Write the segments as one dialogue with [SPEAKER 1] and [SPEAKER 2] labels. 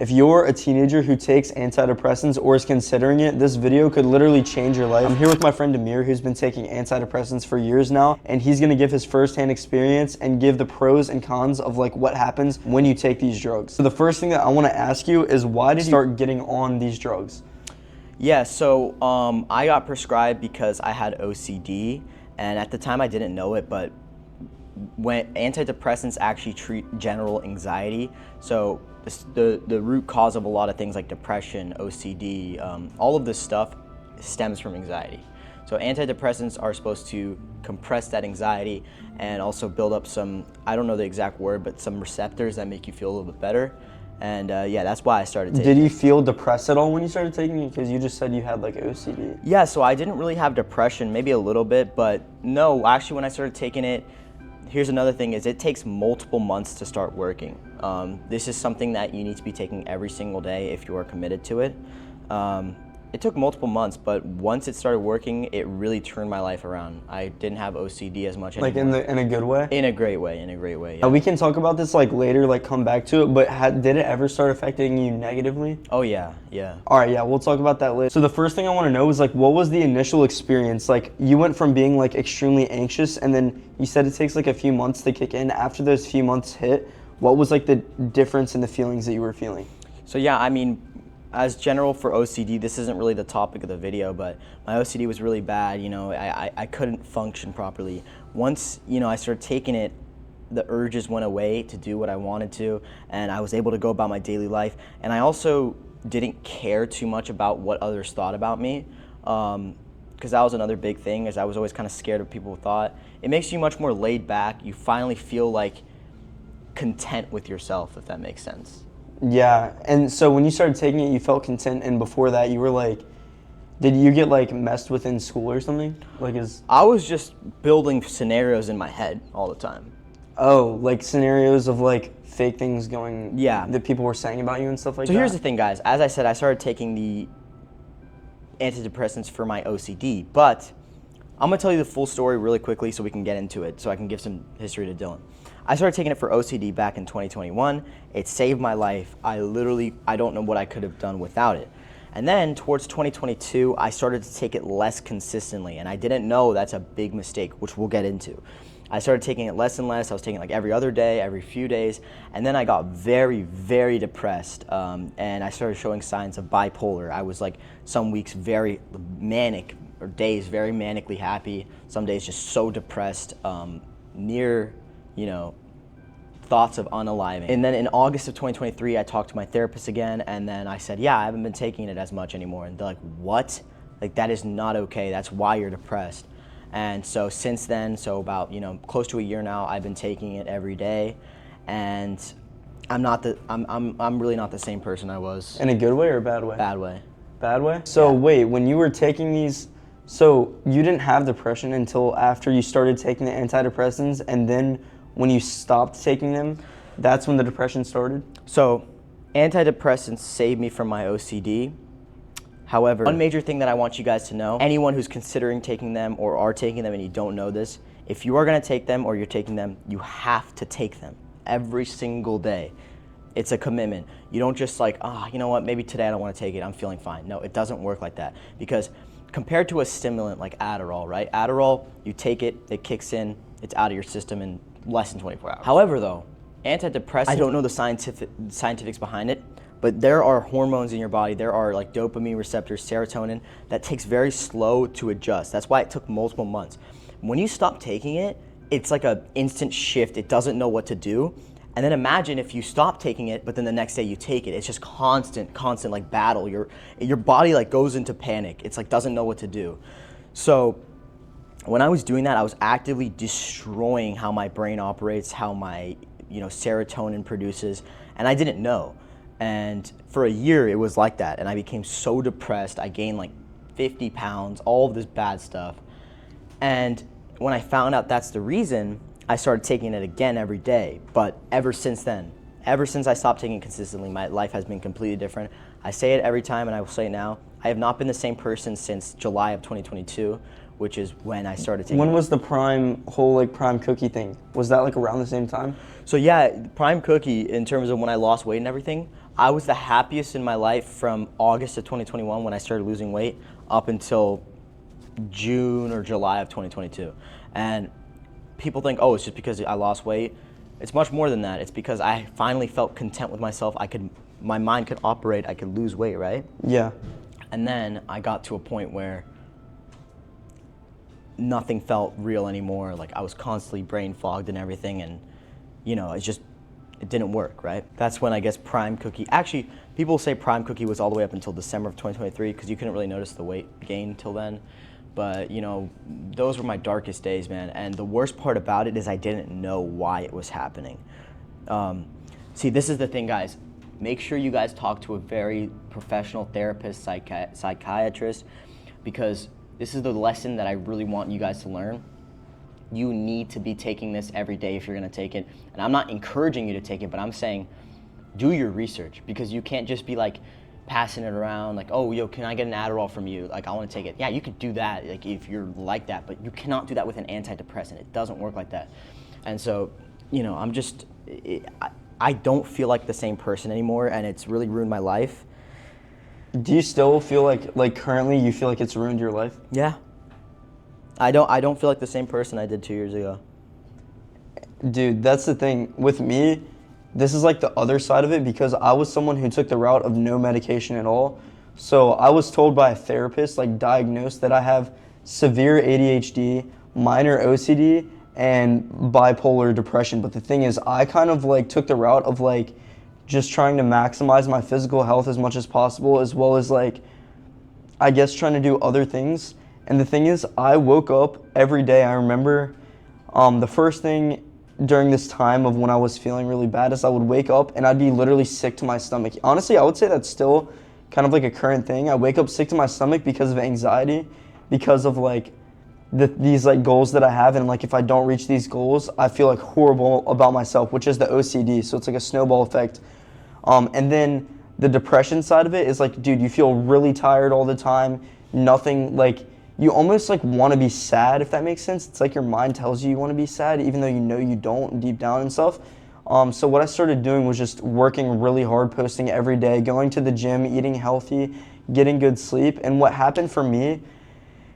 [SPEAKER 1] If you're a teenager who takes antidepressants or is considering it, this video could literally change your life. I'm here with my friend Amir, who's been taking antidepressants for years now, and he's gonna give his firsthand experience and give the pros and cons of like what happens when you take these drugs. So the first thing that I wanna ask you is, why did you start getting on these drugs?
[SPEAKER 2] Yeah, so I got prescribed because I had OCD, and at the time I didn't know it, but when antidepressants actually treat general anxiety, so the root cause of a lot of things like depression, OCD, all of this stuff stems from anxiety. So antidepressants are supposed to compress that anxiety and also build up some, I don't know the exact word, but some receptors that make you feel a little bit better. And yeah, that's why I started taking it.
[SPEAKER 1] Did you feel depressed at all when you started taking it? Because you just said you had like OCD.
[SPEAKER 2] Yeah, so I didn't really have depression, maybe a little bit, but no, actually when I started taking it, here's another thing, is it takes multiple months to start working. This is something that you need to be taking every single day if you are committed to it. It took multiple months, but once it started working, it really turned my life around. I didn't have OCD as much anymore.
[SPEAKER 1] Like in a good way?
[SPEAKER 2] In a great way, yeah.
[SPEAKER 1] We can talk about this like later, like come back to it, but did it ever start affecting you negatively?
[SPEAKER 2] Oh yeah.
[SPEAKER 1] All right, yeah, we'll talk about that later. So the first thing I want to know is like, what was the initial experience? Like you went from being like extremely anxious, and then you said it takes like a few months to kick in. After those few months hit, what was like the difference in the feelings that you were feeling?
[SPEAKER 2] So yeah, I mean, as general for OCD, this isn't really the topic of the video, but my OCD was really bad. You know, I couldn't function properly. Once, you know, I started taking it, the urges went away to do what I wanted to, and I was able to go about my daily life. And I also didn't care too much about what others thought about me, because that was another big thing, is I was always kind of scared of what people thought. It makes you much more laid back. You finally feel like content with yourself, if that makes sense.
[SPEAKER 1] Yeah, and so when you started taking it, you felt content, and before that, you were like, did you get like messed with in school or something?
[SPEAKER 2] I was just building scenarios in my head all the time.
[SPEAKER 1] Oh, like scenarios of like fake things going,
[SPEAKER 2] yeah,
[SPEAKER 1] that people were saying about you and stuff like that?
[SPEAKER 2] So here's the thing, guys. As I said, I started taking the antidepressants for my OCD, but I'm gonna tell you the full story really quickly so we can get into it, so I can give some history to Dylan. I started taking it for OCD back in 2021. It saved my life. I don't know what I could have done without it. And then towards 2022, I started to take it less consistently, and I didn't know that's a big mistake, which we'll get into. I started taking it less and less. I was taking it like every other day, every few days, and then I got very, very depressed, and I started showing signs of bipolar. I was like some weeks very manic, or days very manically happy, some days just so depressed, near, you know, thoughts of unaliving. And then in August of 2023, I talked to my therapist again, and then I said, yeah, I haven't been taking it as much anymore. And they're like, what? Like, that is not okay. That's why you're depressed. And so since then, so about, you know, close to a year now, I've been taking it every day, and I'm really not the same person I was.
[SPEAKER 1] In a good way or a bad way?
[SPEAKER 2] Bad way.
[SPEAKER 1] Bad way? So wait, when you were taking these, so you didn't have depression until after you started taking the antidepressants, and then when you stopped taking them, that's when the depression started?
[SPEAKER 2] So antidepressants saved me from my OCD. However, one major thing that I want you guys to know, anyone who's considering taking them or are taking them and you don't know this, if you are gonna take them or you're taking them, you have to take them every single day. It's a commitment. You don't just like, you know what, maybe today I don't wanna take it, I'm feeling fine. No, it doesn't work like that. Because compared to a stimulant like Adderall, right? Adderall, you take it, it kicks in, it's out of your system in less than 24 hours. However though, antidepressants, I don't know the scientifics behind it, but there are hormones in your body, there are like dopamine receptors, serotonin, that takes very slow to adjust. That's why it took multiple months. When you stop taking it, it's like an instant shift. It doesn't know what to do. And then imagine if you stop taking it, but then the next day you take it. It's just constant like battle. Your body like goes into panic. It's like doesn't know what to do. So when I was doing that, I was actively destroying how my brain operates, how my, you know, serotonin produces, and I didn't know. And for a year, it was like that, and I became so depressed. I gained like 50 pounds, all of this bad stuff. And when I found out that's the reason, I started taking it again every day. But ever since then, ever since I stopped taking it consistently, my life has been completely different. I say it every time, and I will say it now. I have not been the same person since July of 2022, which is when I started taking it.
[SPEAKER 1] When was the prime cookie thing? Was that like around the same time?
[SPEAKER 2] So yeah, prime cookie, in terms of when I lost weight and everything, I was the happiest in my life from August of 2021 when I started losing weight up until June or July of 2022. And people think, oh, it's just because I lost weight. It's much more than that. It's because I finally felt content with myself. My mind could operate, I could lose weight, right?
[SPEAKER 1] Yeah.
[SPEAKER 2] And then I got to a point where nothing felt real anymore. Like I was constantly brain fogged and everything, and it didn't work, right? That's when I guess Prime Cookie, actually people say Prime Cookie was all the way up until December of 2023 because you couldn't really notice the weight gain till then. But those were my darkest days, man. And the worst part about it is I didn't know why it was happening. See, this is the thing, guys. Make sure you guys talk to a very professional therapist, psychiatrist, because this is the lesson that I really want you guys to learn. You need to be taking this every day if you're going to take it. And I'm not encouraging you to take it, but I'm saying do your research, because you can't just be like passing it around like, oh, yo, can I get an Adderall from you? Like, I want to take it. Yeah, you could do that like if you're like that, but you cannot do that with an antidepressant. It doesn't work like that. And so, I don't feel like the same person anymore, and it's really ruined my life.
[SPEAKER 1] Do you still feel like currently you feel like it's ruined your life?
[SPEAKER 2] Yeah. I don't feel like the same person I did 2 years ago.
[SPEAKER 1] Dude, that's the thing. With me, this is like the other side of it, because I was someone who took the route of no medication at all. So I was told by a therapist, like diagnosed, that I have severe ADHD, minor OCD, and bipolar depression. But the thing is, I kind of like took the route of like just trying to maximize my physical health as much as possible, as well as like, I guess, trying to do other things. And the thing is, I woke up every day. I remember the first thing during this time of when I was feeling really bad is I would wake up and I'd be literally sick to my stomach. Honestly, I would say that's still kind of like a current thing. I wake up sick to my stomach because of anxiety, because of like these like goals that I have, and like if I don't reach these goals, I feel like horrible about myself, which is the OCD. So it's like a snowball effect. And then the depression side of it is like, dude, you feel really tired all the time. Nothing, like, you almost like want to be sad, if that makes sense. It's like your mind tells you want to be sad, even though you know you don't deep down and stuff. So what I started doing was just working really hard, posting every day, going to the gym, eating healthy, getting good sleep. And what happened for me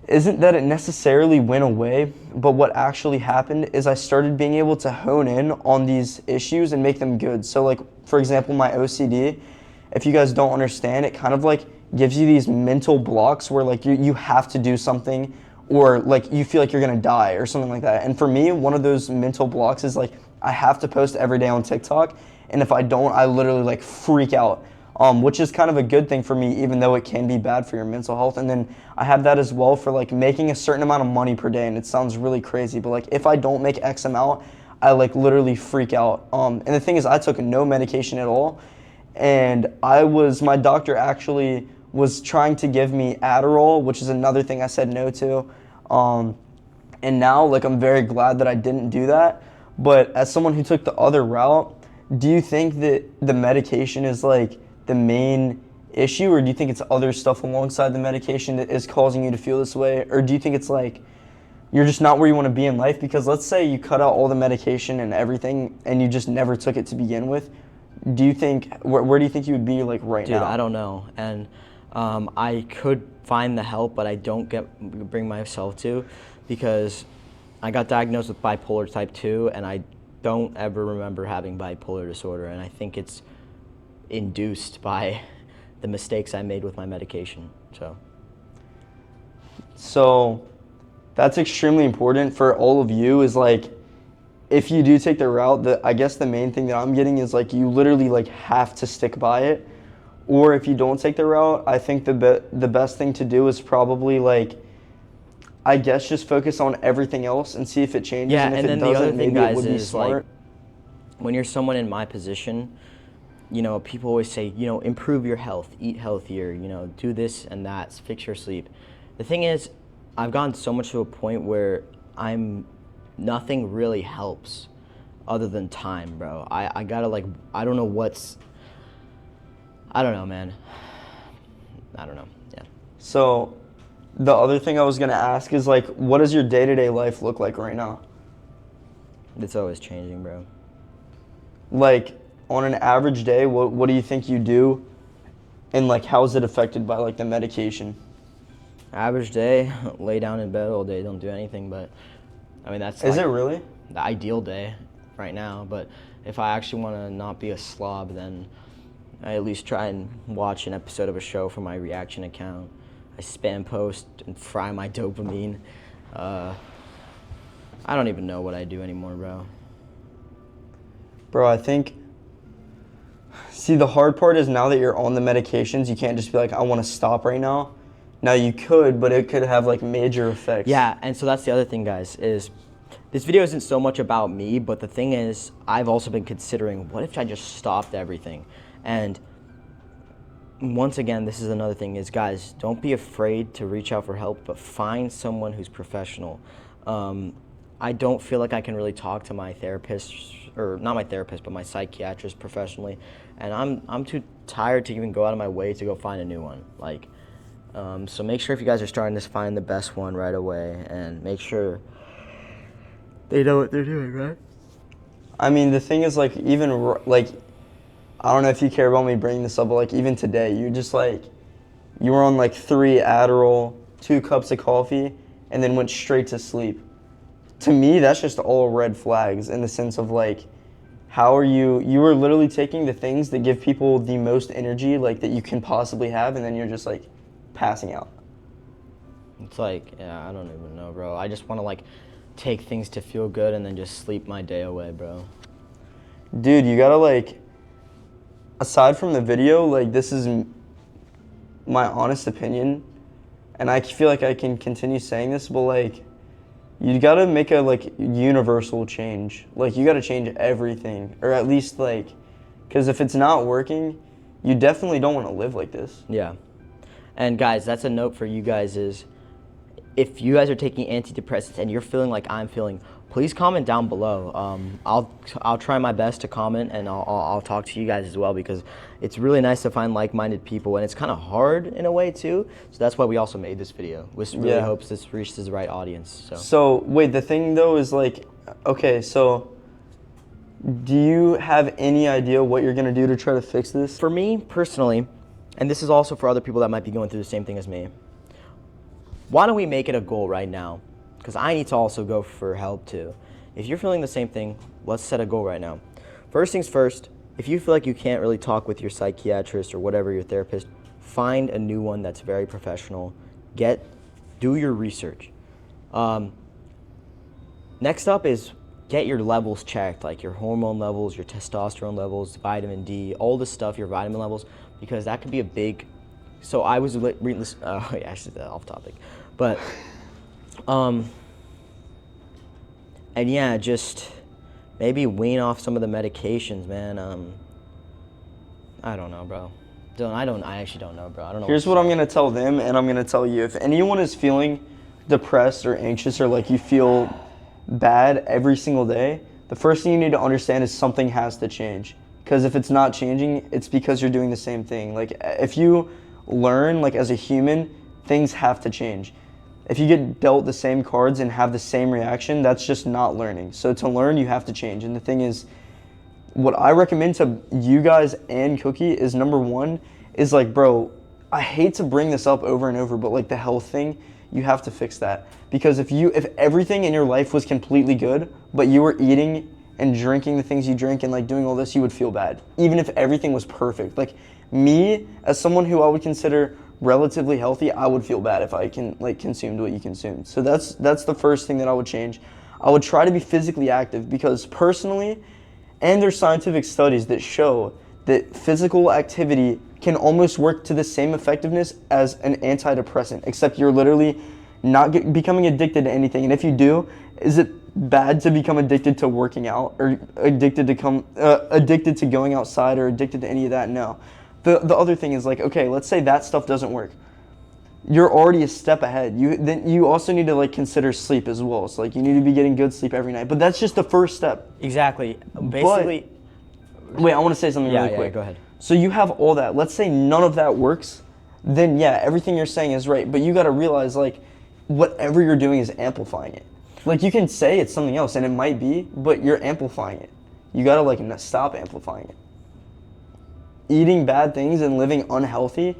[SPEAKER 1] isn't that it necessarily went away, but what actually happened is I started being able to hone in on these issues and make them good. So like, for example, my OCD, if you guys don't understand, it kind of like gives you these mental blocks where like you have to do something, or like you feel like you're gonna die or something like that. And for me, one of those mental blocks is like, I have to post every day on TikTok, and if I don't, I literally like freak out. Which is kind of a good thing for me, even though it can be bad for your mental health. And then I have that as well for like making a certain amount of money per day, and it sounds really crazy, but like if I don't make X amount, I like literally freak out. And the thing is, I took no medication at all, and my doctor actually was trying to give me Adderall, which is another thing I said no to. And now like I'm very glad that I didn't do that. But as someone who took the other route, do you think that the medication is like the main issue, or do you think it's other stuff alongside the medication that is causing you to feel this way? Or do you think it's like you're just not where you want to be in life? Because let's say you cut out all the medication and everything and you just never took it to begin with. Do you think, where do you think you would be like right now?
[SPEAKER 2] Dude, I don't know. And I could find the help, but I don't bring myself to, because I got diagnosed with bipolar type 2, and I don't ever remember having bipolar disorder, and I think it's induced by the mistakes I made with my medication.
[SPEAKER 1] So that's extremely important for all of you, is like, if you do take the route, I guess the main thing that I'm getting is like you literally like have to stick by it. Or if you don't take the route, I think the best thing to do is probably like, I guess, just focus on everything else and see if it changes.
[SPEAKER 2] Yeah,
[SPEAKER 1] and if
[SPEAKER 2] and then
[SPEAKER 1] it doesn't,
[SPEAKER 2] the other thing,
[SPEAKER 1] maybe it
[SPEAKER 2] guys,
[SPEAKER 1] would be
[SPEAKER 2] is
[SPEAKER 1] smart.
[SPEAKER 2] like, when you're someone in my position, people always say, improve your health, eat healthier, do this and that, fix your sleep. The thing is, I've gotten so much to a point where nothing really helps other than time, bro. I gotta like, I don't know, man. I don't know, yeah.
[SPEAKER 1] So the other thing I was gonna ask is like, what does your day-to-day life look like right now?
[SPEAKER 2] It's always changing, bro.
[SPEAKER 1] Like, on an average day, what do you think you do? And like, how is it affected by like the medication?
[SPEAKER 2] Average day, lay down in bed all day, don't do anything. But I mean, that's
[SPEAKER 1] Is
[SPEAKER 2] like
[SPEAKER 1] it really?
[SPEAKER 2] the ideal day right now. But if I actually want to not be a slob, then I at least try and watch an episode of a show from my reaction account. I spam post and fry my dopamine. I don't even know what I do anymore, bro.
[SPEAKER 1] Bro, I think, see, the hard part is now that you're on the medications, you can't just be like, I want to stop right now. Now you could, but it could have like major effects.
[SPEAKER 2] Yeah, and so that's the other thing, guys, is this video isn't so much about me, but the thing is, I've also been considering, what if I just stopped everything? And once again, this is another thing, is guys, don't be afraid to reach out for help, but find someone who's professional. I don't feel like I can really talk to my therapist, or not my therapist, but my psychiatrist professionally, and I'm too tired to even go out of my way to go find a new one. Like, so make sure if you guys are starting this, find the best one right away, and make sure they know what they're doing, right?
[SPEAKER 1] I mean, the thing is, like, even like, I don't know if you care about me bringing this up, but like even today, you just like, you were on like 3 Adderall, 2 cups of coffee, and then went straight to sleep. To me, that's just all red flags in the sense of like, how are you were literally taking the things that give people the most energy like that you can possibly have, and then you're just like passing out.
[SPEAKER 2] It's like, yeah, I don't even know, bro. I just want to like take things to feel good and then just sleep my day away, bro.
[SPEAKER 1] Dude, you gotta like, aside from the video, like, this is my honest opinion, and I feel like I can continue saying this, but like, you gotta make a like universal change. Like, you gotta change everything, or at least like, because if it's not working, you definitely don't want to live like this.
[SPEAKER 2] Yeah. And guys, that's a note for you guys, is if you guys are taking antidepressants and you're feeling like I'm feeling, please comment down below. I'll try my best to comment, and I'll talk to you guys as well, because it's really nice to find like-minded people, and it's kind of hard in a way too. So that's why we also made this video. We really hopes this reaches the right audience.
[SPEAKER 1] So wait, the thing though is like, okay, so do you have any idea what you're gonna do to try to fix this?
[SPEAKER 2] For me personally, and this is also for other people that might be going through the same thing as me, why don't we make it a goal right now? Because I need to also go for help too. If you're feeling the same thing, let's set a goal right now. First things first, if you feel like you can't really talk with your psychiatrist or whatever, your therapist, find a new one that's very professional. Do your research. Next up is get your levels checked, like your hormone levels, your testosterone levels, vitamin D, all this stuff, your vitamin levels, because that could be a big. So I was reading this. Yeah, actually, off topic, but. And yeah, just maybe wean off some of the medications, man. I don't know, bro. I actually don't know, bro. I don't know.
[SPEAKER 1] Here's what I'm gonna tell them, and I'm gonna tell you. If anyone is feeling depressed or anxious, or like you feel bad every single day, the first thing you need to understand is something has to change. Because if it's not changing, it's because you're doing the same thing. Like, if you learn, like, as a human, things have to change. If you get dealt the same cards and have the same reaction, that's just not learning. So to learn, you have to change. And the thing is, what I recommend to you guys and Cookie is, number one, is like, bro, I hate to bring this up over and over, but like the health thing, you have to fix that. Because if everything in your life was completely good, but you were eating and drinking the things you drink and like doing all this, you would feel bad. Even if everything was perfect. Like, me, as someone who I would consider relatively healthy, I would feel bad if I consumed what you consumed. So that's the first thing that I would change. I would try to be physically active, because personally, and there's scientific studies that show that physical activity can almost work to the same effectiveness as an antidepressant, except you're literally not becoming addicted to anything. And if you do, is it bad to become addicted to working out, or addicted to going outside, or addicted to any of that? No. The other thing is, like, okay, let's say that stuff doesn't work. You're already a step ahead. Then you also need to like consider sleep as well. So like, you need to be getting good sleep every night. But that's just the first step.
[SPEAKER 2] Exactly. Basically.
[SPEAKER 1] Wait, I want to say something really quick.
[SPEAKER 2] Yeah, go ahead.
[SPEAKER 1] So you have all that. Let's say none of that works. Then yeah, everything you're saying is right. But you got to realize, like, whatever you're doing is amplifying it. Like, you can say it's something else, and it might be, but you're amplifying it. You got to like stop amplifying it. eating bad things and living unhealthy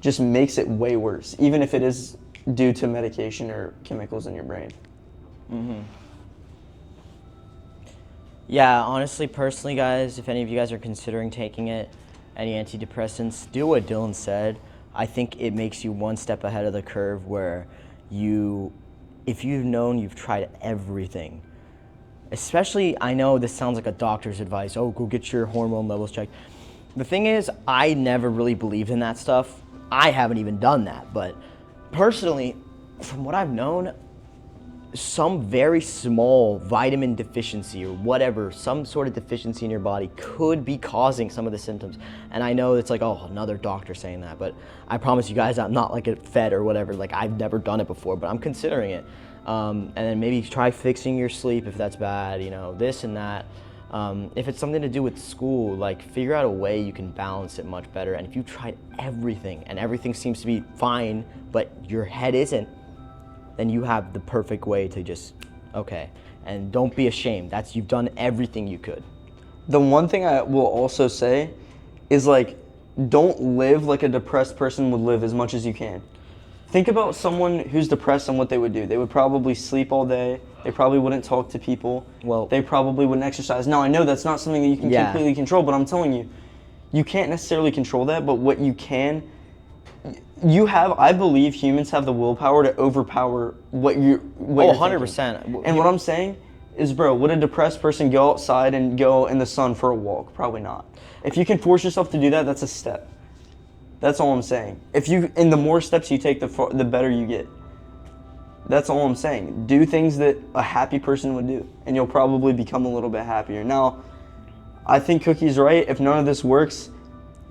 [SPEAKER 1] just makes it way worse, even if it is due to medication or chemicals in your brain.
[SPEAKER 2] Yeah, honestly, personally, guys, if any of you guys are considering taking it, any antidepressants, do what Dylan said. I think it makes you one step ahead of the curve where if you've known you've tried everything, especially, I know this sounds like a doctor's advice, oh, go get your hormone levels checked. The thing is, I never really believed in that stuff. I haven't even done that, but personally, from what I've known, some very small vitamin deficiency or whatever, some sort of deficiency in your body could be causing some of the symptoms. And I know it's like, oh, another doctor saying that, but I promise you guys I'm not like a fed or whatever. Like, I've never done it before, but I'm considering it. And then maybe try fixing your sleep if that's bad, this and that. If it's something to do with school, like, figure out a way you can balance it much better. And if you tried everything and everything seems to be fine, but your head isn't, then you have the perfect way to just, okay. And don't be ashamed. You've done everything you could.
[SPEAKER 1] The one thing I will also say is, like, don't live like a depressed person would live as much as you can. Think about someone who's depressed and what they would do. They would probably sleep all day. They probably wouldn't talk to people.
[SPEAKER 2] Well,
[SPEAKER 1] they probably wouldn't exercise. Now, I know that's not something that you can completely control, but I'm telling you, you can't necessarily control that, but what you can, I believe humans have the willpower to overpower what you're
[SPEAKER 2] 100%.
[SPEAKER 1] thinking. And what I'm saying is, bro, would a depressed person go outside and go in the sun for a walk? Probably not. If you can force yourself to do that, that's a step. That's all I'm saying. And the more steps you take, the better you get. That's all I'm saying. Do things that a happy person would do, and you'll probably become a little bit happier. Now, I think Cookie's right. If none of this works,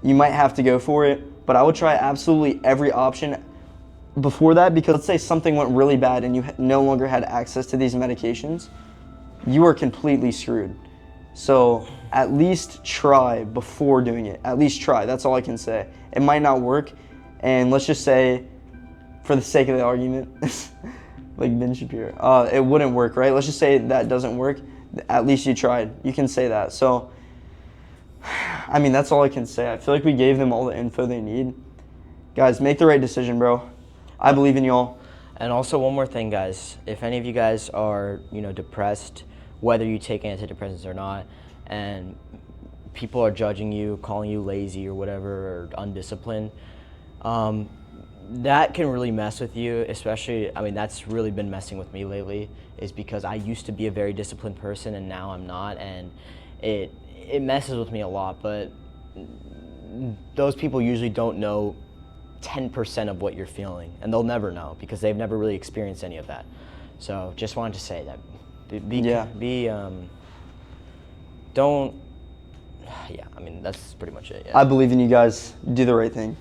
[SPEAKER 1] you might have to go for it. But I would try absolutely every option before that, because let's say something went really bad and you no longer had access to these medications, you are completely screwed. So at least try before doing it. At least try. That's all I can say. It might not work, and let's just say, for the sake of the argument, like Ben Shapiro, it wouldn't work, right? Let's just say that doesn't work. At least you tried. You can say that. So, I mean, that's all I can say. I feel like we gave them all the info they need. Guys, make the right decision, bro. I believe in y'all.
[SPEAKER 2] And also, one more thing, guys. If any of you guys are, depressed, whether you take antidepressants or not, and people are judging you, calling you lazy or whatever, or undisciplined, that can really mess with you, especially, that's really been messing with me lately, is because I used to be a very disciplined person and now I'm not, and it messes with me a lot. But those people usually don't know 10% of what you're feeling, and they'll never know because they've never really experienced any of that. So just wanted to say that. That's pretty much it. Yeah.
[SPEAKER 1] I believe in you guys. Do the right thing.